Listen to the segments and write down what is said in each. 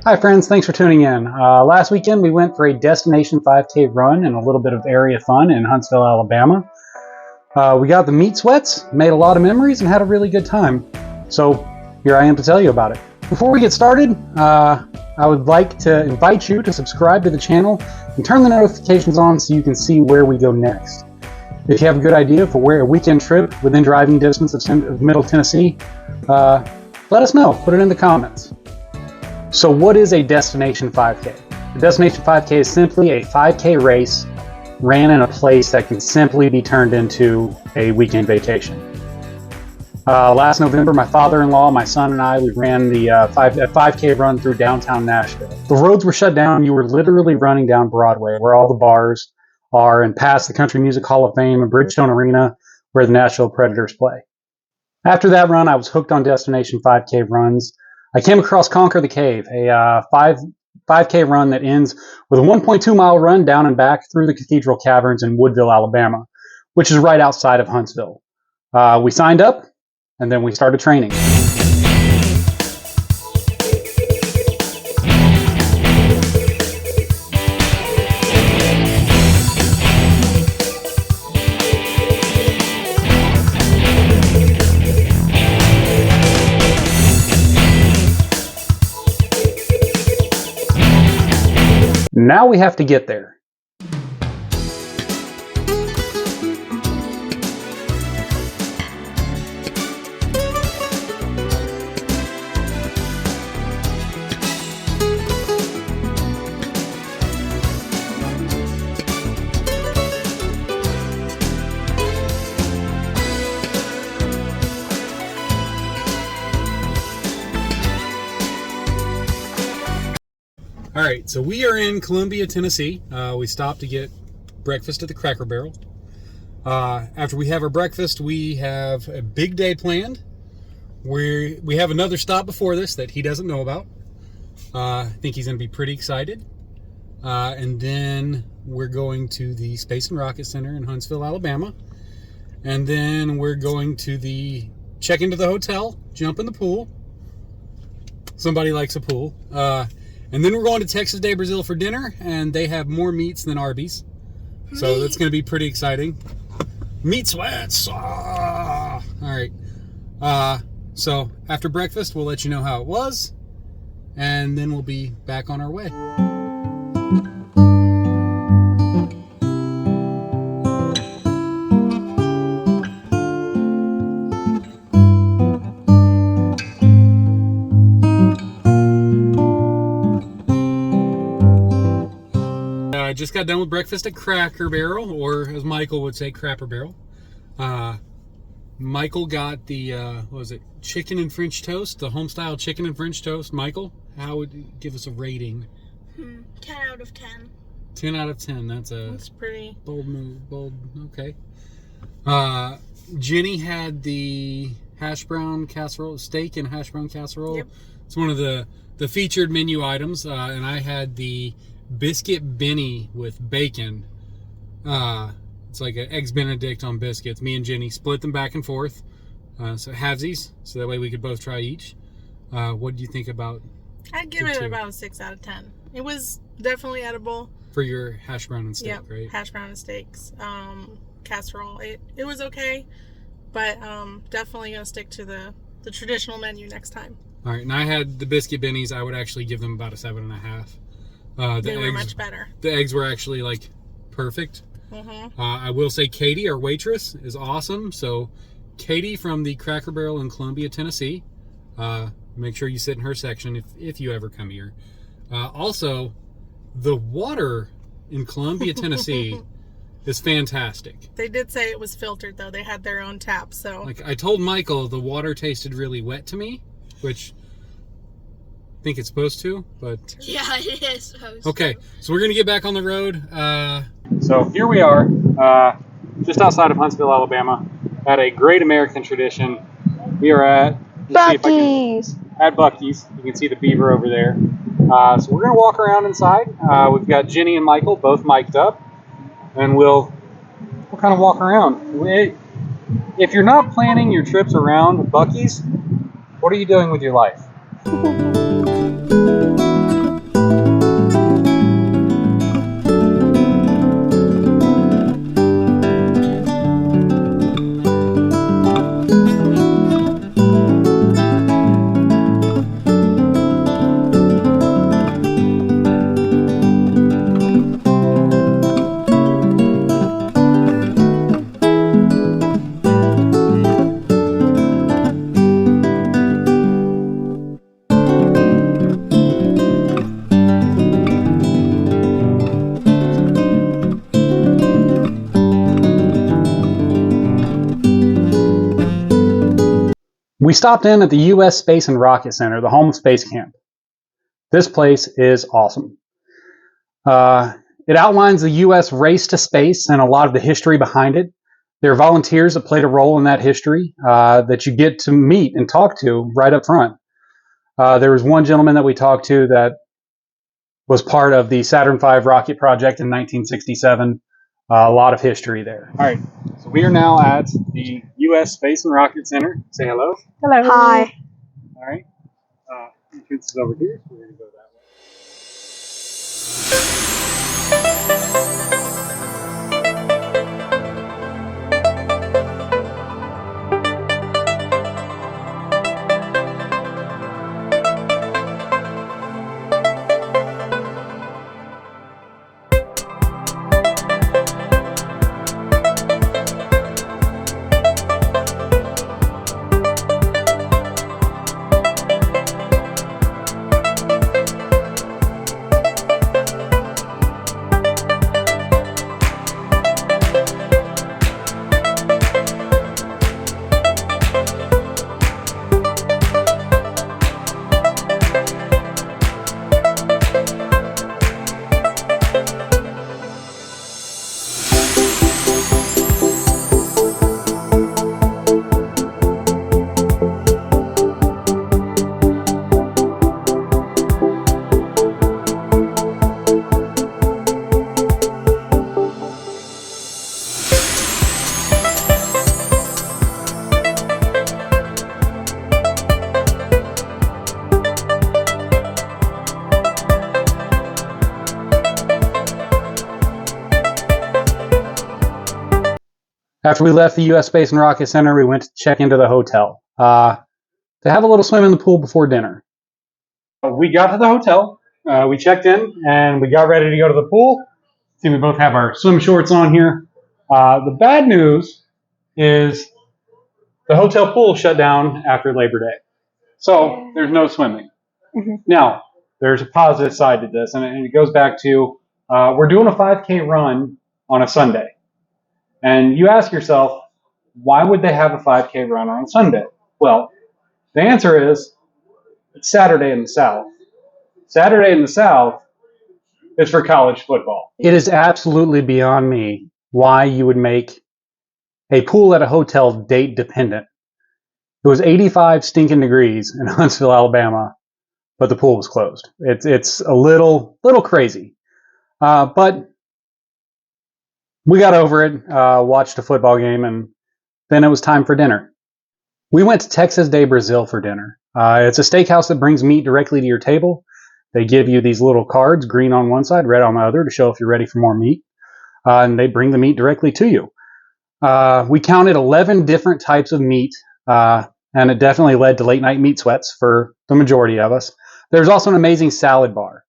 Hi friends, thanks for tuning in. Last weekend we went for a Destination 5K run and a little bit of area fun in Huntsville, Alabama. We got the meat sweats, made a lot of memories, and had a really good time. So here I am to tell you about it. Before we get started, I would like to invite you to subscribe to the channel and turn the notifications on so you can see where we go next. If you have a good idea for where a weekend trip within driving distance of Middle Tennessee, let us know. Put it in the comments. So what is a Destination 5K? A Destination 5K is simply a 5K race ran in a place that can simply be turned into a weekend vacation. Last November, my father-in-law, my son, and I, we ran the 5K run through downtown Nashville. The roads were shut down. You were literally running down Broadway, where all the bars are, and past the Country Music Hall of Fame and Bridgestone Arena, where the Nashville Predators play. After that run, I was hooked on Destination 5K runs. I came across Conquer the Cave, a 5K run that ends with a 1.2 mile run down and back through the Cathedral Caverns in Woodville, Alabama, which is right outside of Huntsville. We signed up, and then we started training. Now we have to get there. All right, so we are in Columbia, Tennessee. We stopped to get breakfast at the Cracker Barrel. After we have our breakfast, we have a big day planned. We have another stop before this that he doesn't know about. I think he's going to be pretty excited. And then we're going to the Space and Rocket Center in Huntsville, Alabama. And then we're going to check into the hotel, jump in the pool. Somebody likes a pool. And then we're going to Texas de Brazil for dinner, and they have more meats than Arby's. So that's going to be pretty exciting. Meat sweats! Ah! All right. So after breakfast, we'll let you know how it was, and then we'll be back on our way. I just got done with breakfast at Cracker Barrel, or as Michael would say, Crapper Barrel. Michael got the, what was it, chicken and French toast, the home-style chicken and French toast. Michael, how would you give us a rating? 10 out of 10. 10 out of 10, that's pretty. Bold move, bold, okay. Jenny had the hash brown casserole, steak and hash brown casserole. Yep. It's one of the featured menu items, and I had the biscuit Benny with bacon. It's like an eggs Benedict on biscuits. Me and Jenny split them back and forth, so halvesies, so that way we could both try each. What do you think about? I'd give it about a 6 out of 10. It was definitely edible. For your hash brown and steak, yep, right? Hash brown and steaks. Casserole. It was okay, but definitely gonna stick to the traditional menu next time. All right, and I had the biscuit Bennies. I would actually give them about a 7.5. They were much better. The eggs were actually like perfect. Mm-hmm. I will say Katie, our waitress, is awesome. So Katie from the Cracker Barrel in Columbia, Tennessee. Make sure you sit in her section if you ever come here. Also, the water in Columbia, Tennessee is fantastic. They did say it was filtered, though. They had their own tap, so. Like I told Michael, the water tasted really wet to me, which I think it's supposed to, but yeah, it is supposed okay, to. so we're gonna get back on the road. So here we are, just outside of Huntsville, Alabama, at a great American tradition. We are at Bucees. At Bucees. You can see the beaver over there. So we're gonna walk around inside. We've got Jenny and Michael both mic'd up, and we'll kind of walk around. If you're not planning your trips around Bucees, what are you doing with your life? We stopped in at the U.S. Space and Rocket Center, the home of Space Camp. This place is awesome. It outlines the U.S. race to space and a lot of the history behind it. There are volunteers that played a role in that history that you get to meet and talk to right up front. There was one gentleman that we talked to that was part of the Saturn V rocket project in 1967. A lot of history there. All right, so we are now at the U.S. Space and Rocket Center. Say hello. Hello. Hi. All right. Entrance is over here, so we're going to go that way. After we left the U.S. Space and Rocket Center, we went to check into the hotel to have a little swim in the pool before dinner. We got to the hotel, we checked in, and we got ready to go to the pool. See, we both have our swim shorts on here. The bad news is the hotel pool shut down after Labor Day, so there's no swimming. Now, there's a positive side to this, and it goes back to we're doing a 5K run on a Sunday. And you ask yourself, why would they have a 5K run on Sunday? Well, the answer is it's Saturday in the South. Saturday in the South is for college football. It is absolutely beyond me why you would make a pool at a hotel date dependent. It was 85 stinking degrees in Huntsville, Alabama, but the pool was closed. It's a little crazy. But we got over it, watched a football game, and then it was time for dinner. We went to Texas de Brazil for dinner. It's a steakhouse that brings meat directly to your table. They give you these little cards, green on one side, red on the other, to show if you're ready for more meat. And they bring the meat directly to you. We counted 11 different types of meat, and it definitely led to late night meat sweats for the majority of us. There's also an amazing salad bar.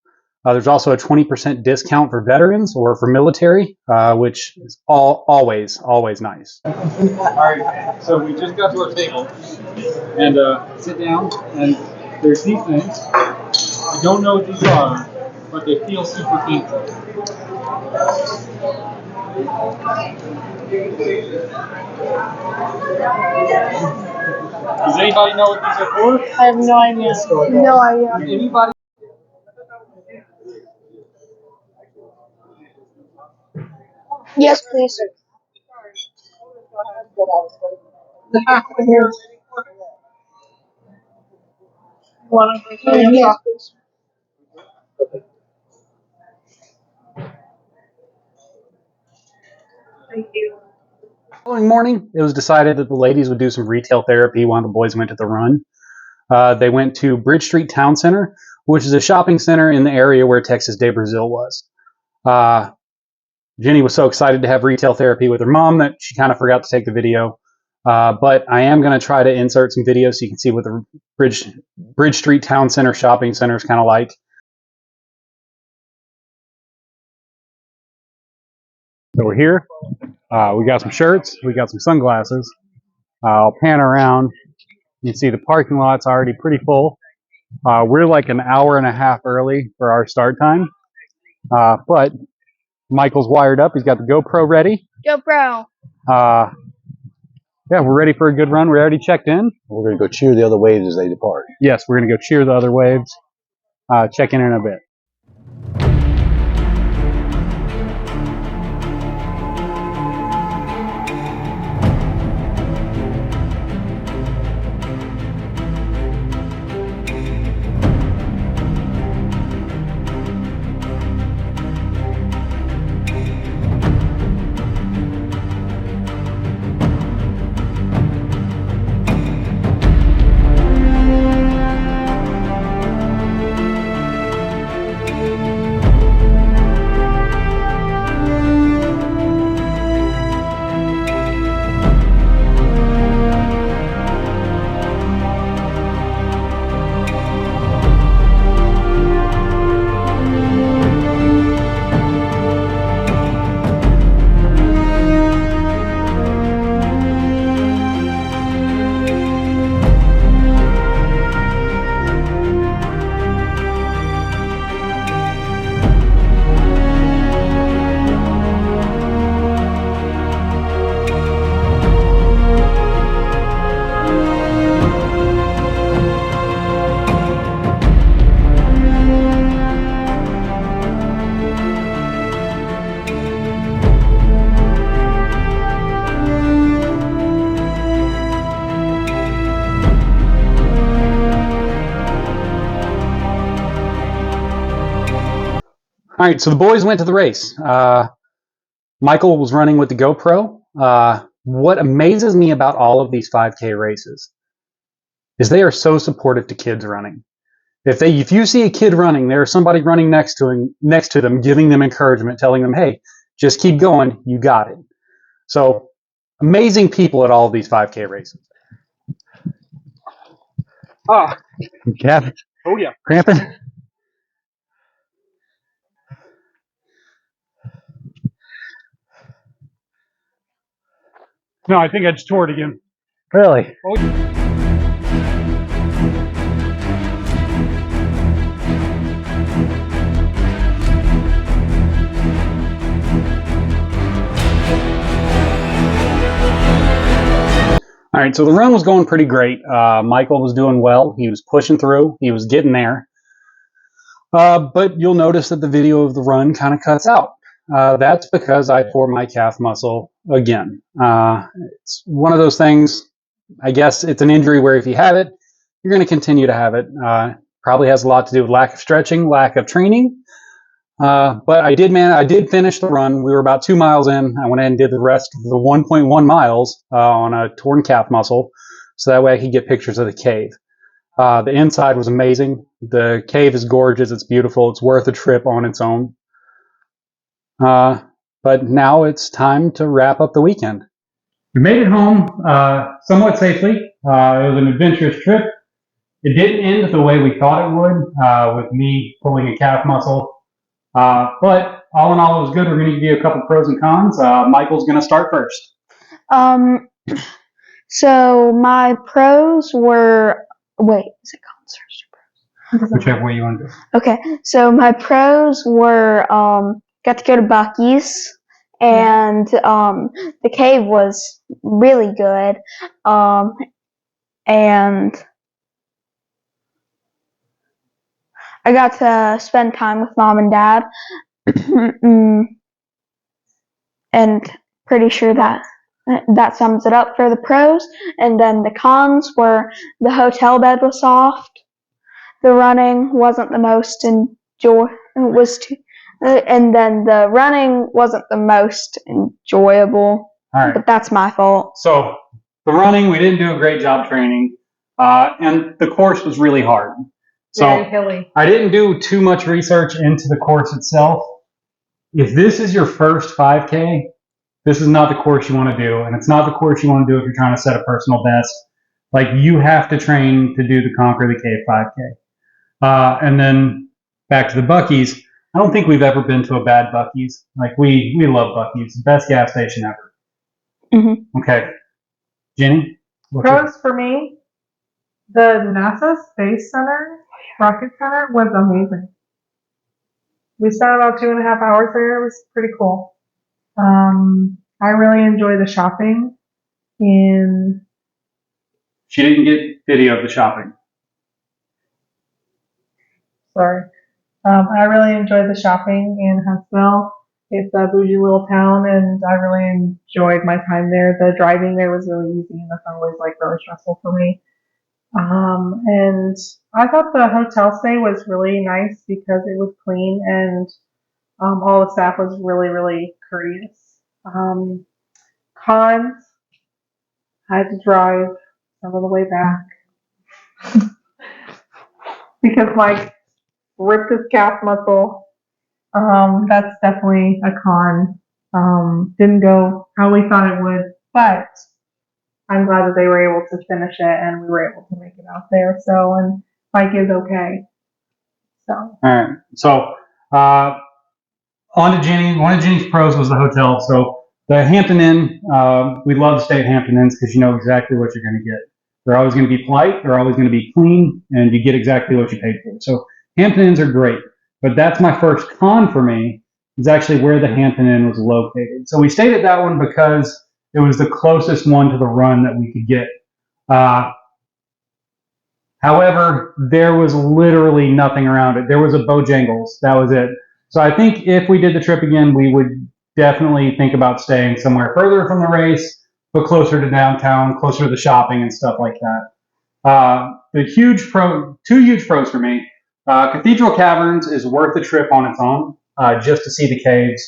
There's also a 20% discount for veterans or for military, which is always nice. All right, so we just got to our table and sit down, and there's these things. I don't know what these are, but they feel super painful. Does anybody know what these are for? I have no idea. No idea. Anybody? Yes, please. One of Yes, please. Thank you. The following morning, it was decided that the ladies would do some retail therapy while the boys went to the run. They went to Bridge Street Town Center, which is a shopping center in the area where Texas de Brazil was. Jenny was so excited to have retail therapy with her mom that she kind of forgot to take the video. But I am going to try to insert some videos so you can see what the Bridge Street Town Center shopping center is kind of like. So we're here. We got some shirts. We got some sunglasses. I'll pan around. You can see the parking lot's already pretty full. We're like an hour and a half early for our start time. But Michael's wired up. He's got the GoPro ready. GoPro. Yeah, we're ready for a good run. We already checked in. We're going to go cheer the other waves as they depart. Yes, we're going to go cheer the other waves. Check in a bit. All right, so the boys went to the race. Michael was running with the GoPro. What amazes me about all of these 5K races is they are so supportive to kids running. If you see a kid running, there's somebody running next to them, giving them encouragement, telling them, "Hey, just keep going. You got it." So amazing people at all of these 5K races. Ah, Gavin. Oh yeah, cramping. No, I think I just tore it again. Really? Oh. All right, so the run was going pretty great. Michael was doing well. He was pushing through. He was getting there. But you'll notice that the video of the run kind of cuts out. That's because I tore my calf muscle again. It's one of those things, I guess it's an injury where if you have it, you're going to continue to have it. Probably has a lot to do with lack of stretching, lack of training. But I did finish the run. We were about 2 miles in. I went in and did the rest of the 1.1 miles on a torn calf muscle, so that way I could get pictures of the cave. The inside was amazing. The cave is gorgeous. It's beautiful. It's worth a trip on its own. But now it's time to wrap up the weekend. We made it home somewhat safely. It was an adventurous trip. It didn't end the way we thought it would, with me pulling a calf muscle. But all in all, it was good. We're going to give you a couple pros and cons. Michael's going to start first. So my pros were, wait, is it cons or pros? Whichever way you want to do. Okay, so my pros were got to go to Bucees, and the cave was really good, and I got to spend time with mom and dad, and pretty sure that sums it up for the pros. And then the cons were the hotel bed was soft, the running wasn't the most and then the running wasn't the most enjoyable. All right. But that's my fault. So the running, we didn't do a great job training, and the course was really hard. So Very hilly. I didn't do too much research into the course itself. If this is your first 5K, this is not the course you want to do, and it's not the course you want to do if you're trying to set a personal best. Like, you have to train to do the Conquer the Cave 5K. And then back to the Bucees. I don't think we've ever been to a bad Bucees. Like, we love Bucees. Best gas station ever. Mm-hmm. Okay. Jenny? Pros for me, the NASA Space Center, Rocket Center was amazing. We spent about 2.5 hours there. It was pretty cool. I really enjoy the shopping. in. She didn't get video of the shopping. Sorry. I really enjoyed the shopping in Huntsville. It's a bougie little town, and I really enjoyed my time there. The driving there was really easy, and the sun was like really stressful for me. And I thought the hotel stay was really nice because it was clean and all the staff was really, really courteous. Cons, I had to drive some of the way back because Mike ripped his calf muscle. That's definitely a con. Didn't go how we thought it would, but I'm glad that they were able to finish it and we were able to make it out there. So, and Mike is okay. So. All right. So, on to Jenny. One of Jenny's pros was the hotel. So the Hampton Inn, we love to stay at Hampton Inns because you know exactly what you're going to get. They're always going to be polite. They're always going to be clean, and you get exactly what you paid for. So Hampton Inns are great. But that's my first con for me, is actually where the Hampton Inn was located. So we stayed at that one because it was the closest one to the run that we could get. However, there was literally nothing around it. There was a Bojangles. That was it. So I think if we did the trip again, we would definitely think about staying somewhere further from the race, but closer to downtown, closer to the shopping and stuff like that. Two huge pros for me. Cathedral Caverns is worth the trip on its own, just to see the caves.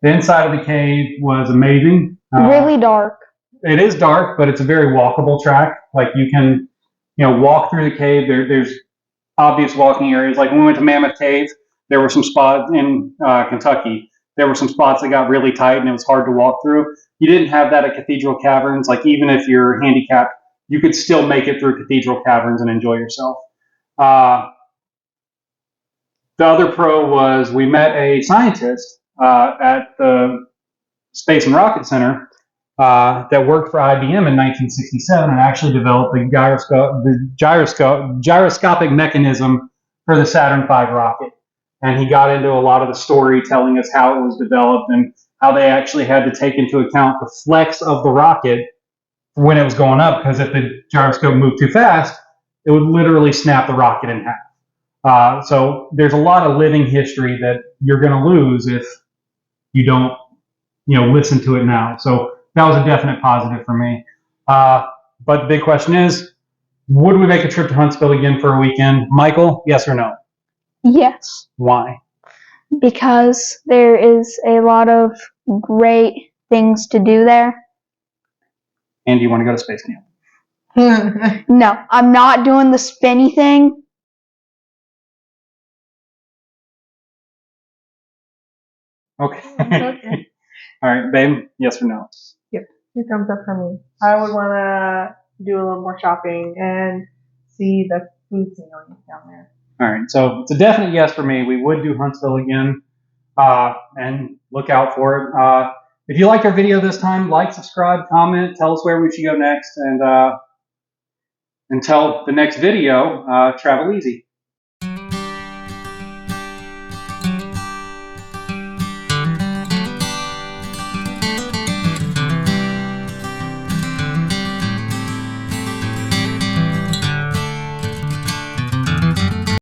The inside of the cave was amazing. Really dark. It is dark, but it's a very walkable track. Like you can, walk through the cave. There's obvious walking areas. Like when we went to Mammoth Cave, there were some spots in Kentucky. There were some spots that got really tight and it was hard to walk through. You didn't have that at Cathedral Caverns. Like even if you're handicapped, you could still make it through Cathedral Caverns and enjoy yourself. The other pro was we met a scientist at the Space and Rocket Center that worked for IBM in 1967 and actually developed the gyroscopic mechanism for the Saturn V rocket. And he got into a lot of the story telling us how it was developed and how they actually had to take into account the flex of the rocket when it was going up, because if the gyroscope moved too fast, it would literally snap the rocket in half. So there's a lot of living history that you're going to lose if you don't, listen to it now. So that was a definite positive for me. But the big question is, would we make a trip to Huntsville again for a weekend? Michael, yes or no? Yes. Why? Because there is a lot of great things to do there. And do you want to go to space camp? No, I'm not doing the spinny thing. Okay. All right, babe, yes or no? Yep, 2 thumbs up for me. I would want to do a little more shopping and see the food scenery down there. All right, so it's a definite yes for me. We would do Huntsville again, and look out for it. If you liked our video this time, like, subscribe, comment, tell us where we should go next, and until the next video, travel easy.